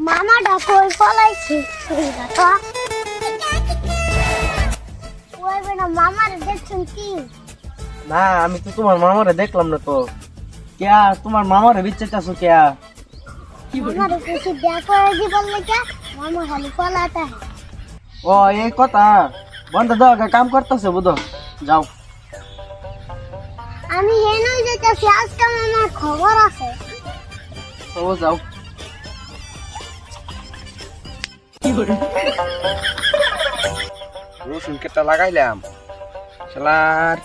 মামাটা কই পলাইছে তো ওই বেটা মামারে দেখছেন কি? না আমি তো তোমার মামারে দেখলাম না তো। কেয়া তোমার মামারে বিচ্ছেচাছো কেয়া? মামারে কিছু বিয়া করে দিবার লেগে মামা খালি পলাতে। ও এই কথা বন্ধ দাও, কাম করতেছে বুঝো। যাও আমি হেনই যেতেছি, আজকে আমার খবর আছে। ও যাও। রসুন কেটটা লাগাইলাম, শালার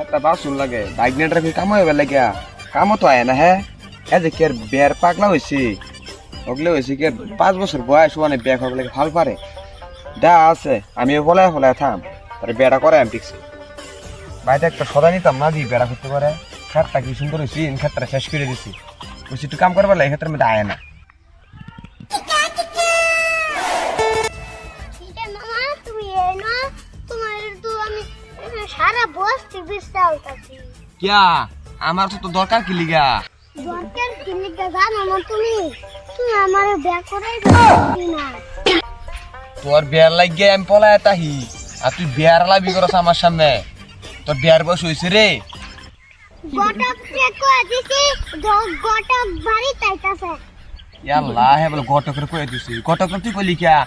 একটা বাসুন লাগে বাইক নিয়ে ট্রাফিক কাম হয়ে গেলে গিয়া কামও তো আয় না। হ্যাঁ এই যে কের বের পাগলা হয়েছি, ওগুলো হয়েছি কি 5 বছর বয়স মানে ব্যাগ হবে লাগে ভাল পারে দা আছে। আমি ফলায় ফলায় থাম তার বেড়া করে আমি ঠিকছি বাইরে একটা সদা নিতাম না দিয়ে বেড়া করতে পারে। খেতটা কি সুন্দর হয়েছি, খেতটা শেষ করে দিছি, বলছি একটু কাম করবার লাগে ক্ষেত্রের মধ্যে আয় না। মামা তুমি এনো, তোমার তো আমি সারা বস্তি বিস্তালতাছি। কিয়া আমার তো দরকার কি লিগা? দরকার কি লিখতে জানো না তুমি? তুমি আমার বিয়া করে দিবি না। তোর বিয়ার লাগিয়ে আমি পলায় তাহি, আর তুই বিয়ার লাভি করছ আমার সামনে। তোর বিয়ার বয়স হয়েছে রে। গটক চেক করে দিছি, গটক বাড়ি তাইতাছে। ইয়াল্লাহ হে বলে গটকের কয়ে দিছি, গটক তুই কইলি কিয়া?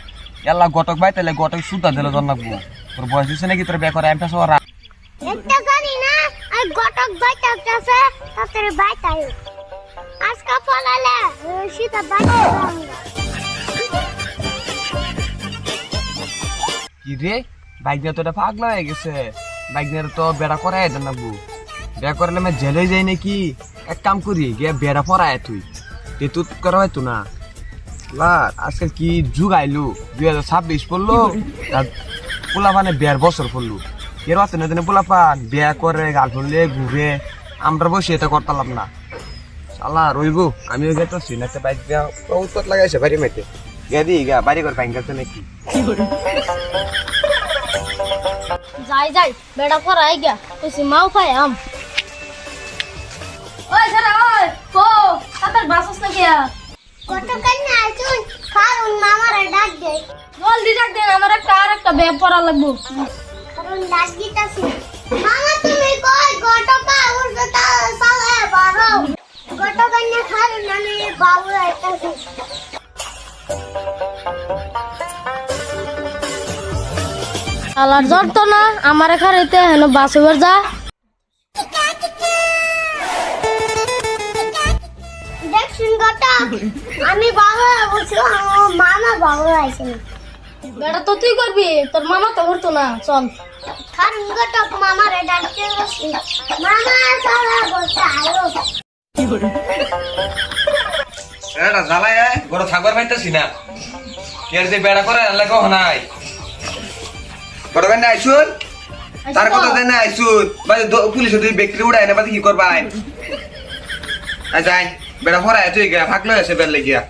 ইয়াল্লাহ গটক বাই তাইলে গটক সুতা দিলে জন লাগবো। তোর বয়স হয়েছে নাকি তোর বিয়া করে আমি পেছ ওরা? একটা জানি না আর গটক বাই তাইতাছে, তাতে বাই তাই আজকে ফলালে সীতা বাই কি রে বাইক নিয়ে তো এটা পাগলা হয়ে গেছে। বাইক নিয়ে তো বেড়া করাই দেন না বউ, বেড়া করলে আমি জেলে যাই নাকি? এক কাম করি গিয়ে বেড়া পড়ায় তুই তেতুত করা হয়তো না। আজকাল কি যুগ আইলো, 2026 পড়লো, পোলা মানে বিয়ার বছর পড়লো। এর আছে না দিনে পোলা পান বিয়া করে গার্লফ্রেন্ড ঘুরে, আমরা বসে এটা করতাম না। শালা রইব আমিও গেতেছি না, বাইক দেওয়া উত্তর লাগাইছে বাড়ি মেতে গিয়ে দিই গা বাড়ি করে পাইন গেছে নাকি। যাই যাই বেড়া পড়াই গা তুই মাও খাই আম। ওই সারা ওই কো তার বাসস না কিয়া? গটক কান্না আইছুন কারণ মামারে ডাক দে। জলদি ডাক দেন, আমার একটা ব্যাগ পড়া লাগবো। কারণ ডাক দিতাছি। মামা তুমি কই গটক উড়তে তা সালে বারো। গটক কান্না কারণ আমি বাবু আইতাছি। আলার জ্বর তো না আমার খাইতে হেন বাস হইবার যা। দেখছিন গটক আমি বাবু বলছি, মামা বাবু আইছে না। বেটা তো তুই করবি, তোর মামা তো করতো না। চল কারণ গটক মামারে ডাক দিতাছি। মামা সালা বলতে আলো। এটা জ্বালায় ঘরে থাকবার পাইতেছি না। এর যে বেড়া করে আনলে কহ নাই ঘরে কেন আইসুন, তার কথা জানে আইসুন বাজে পুলিশ যদি ব্যক্তি উড়ায় না বাজে কি করবাই? যাই বেড়া ফরায় তুই গা ফাঁকলো আছে বের লেগিয়া।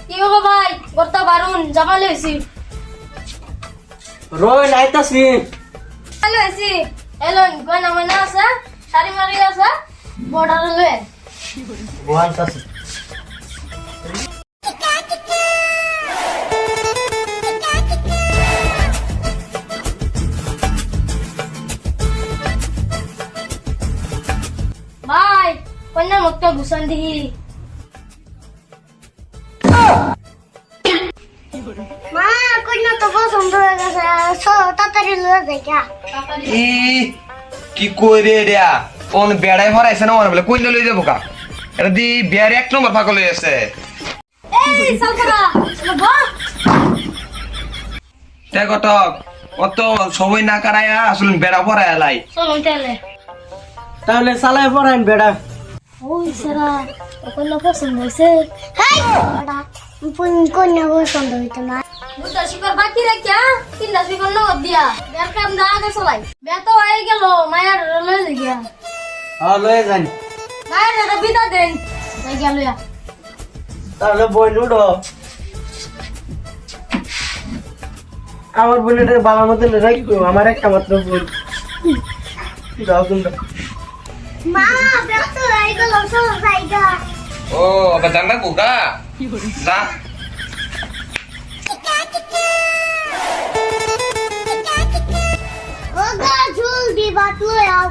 কি হবো ভাই, গর্তা বারুন জামালে হইছি। রই নাইতাছি। জামালে হইছি এলন গয়না ময়না আছে, শাড়ি মারি আছে, বর্ডার লয়ে বহানতাছি। ভাই কন্যা মুক্ত ঘুষান দিহি। মা কন্যা তো পছন্দ হয়ে গেছে, তাড়াতাড়ি লয়ে যাই কা। ই কি করে রেয়া কোন বেড়াই ফরাইছে না বলে কইলে লই যাবো কা? এটা দি বিয়ার 1 নম্বর ফাঁকল হয়েছে। এই সালফারা বল দেখ টক অত সময় না কারায়া আসলে বেড়া ফরায় লাই। চলুন তাহলে। তাহলে চালাই পড়াইন বেড়া। ওই সারা কন্যা পছন্দ হয়েছে। হেই বড়া কন্যা পছন্দ হইতো না। দুটা শিকড় বাকি রাখিয়া তিনটা শিকড় নগদ দিয়া বের কাম দা আগে চলাই। বে তো হয়ে গেল, মায়ের লয়ে গিয়া হ্যাঁ লয়ে যান। মায়ের একটা বিদা দেন যাই গিয়া লইয়া। তাহলে বই লুডো আমার বোনের বাবার মতো রাখবো। আমার একটা মাত্র বোন। দাও তোমরা। মামা ব্যস্ত হয়ে গেল চলো জায়গা ও আবার জানলা গোগা যা ওগা ঝুল দি বাতলো আও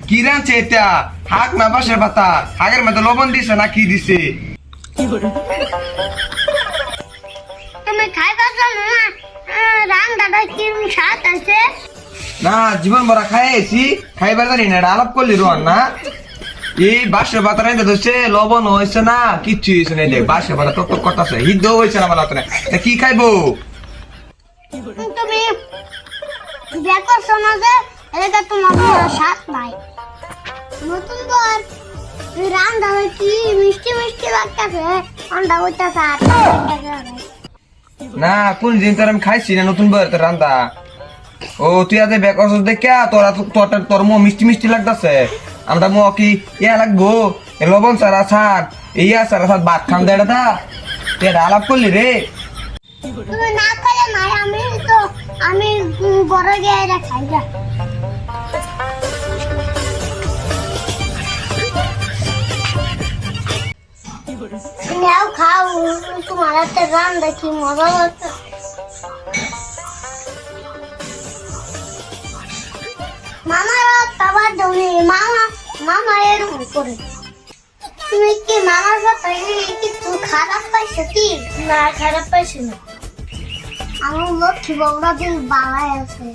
কি রাঁধছে এটা হাক না বাসের পাতা হাগের মধ্যে লবণ দিছে না কি দিছে তুমি খাইবা জানো না রান্নাটা কিরম স্বাদ আছে না জীবন ভরা খাইছি খাইবার জানি না এটা আলাপ করলি রোয়ান না এই বাসের পাতা রাঁধতে ধরছে লবণ হয়েছে না কিচ্ছু হয়েছে না দেখ বাসের পাতা টক টক করতেছে হিদ্ধ হয়েছে না বলা তা কি খাইবো তুমি দেখো সমাজে এটা তোমার স্বাদ নাই নতুন ঘর রান্না কি মিষ্টি মিষ্টি লাগতেছে ঠান্ডা হইতেছে আর না কোন দিন তোর আমি খাইছি না নতুন বই তোর রান্না ও তুই আজ বেকস দেখা তোরা তোর মো মিষ্টি মিষ্টি লাগতেছে আমরা মো কি ইয়া লাগবো লবণ সারা ছাড় ইয়া সারা ছাড় ভাত খান দেড় দা তুই আলাপ করলি রে তুমি না খাইলে নাই আমি বড় গিয়ে খাই যা নাও খাও তোমার হাতে রান্না কি মজা হচ্ছে মামার খাবার দৌড়ে মামা এরকম করে তুমি কি মামার সাথে কিছু খারাপ পাইছো কি না খারাপ পাইছি না আমার লক্ষ্মী বউরা দিন বাংলায় আছে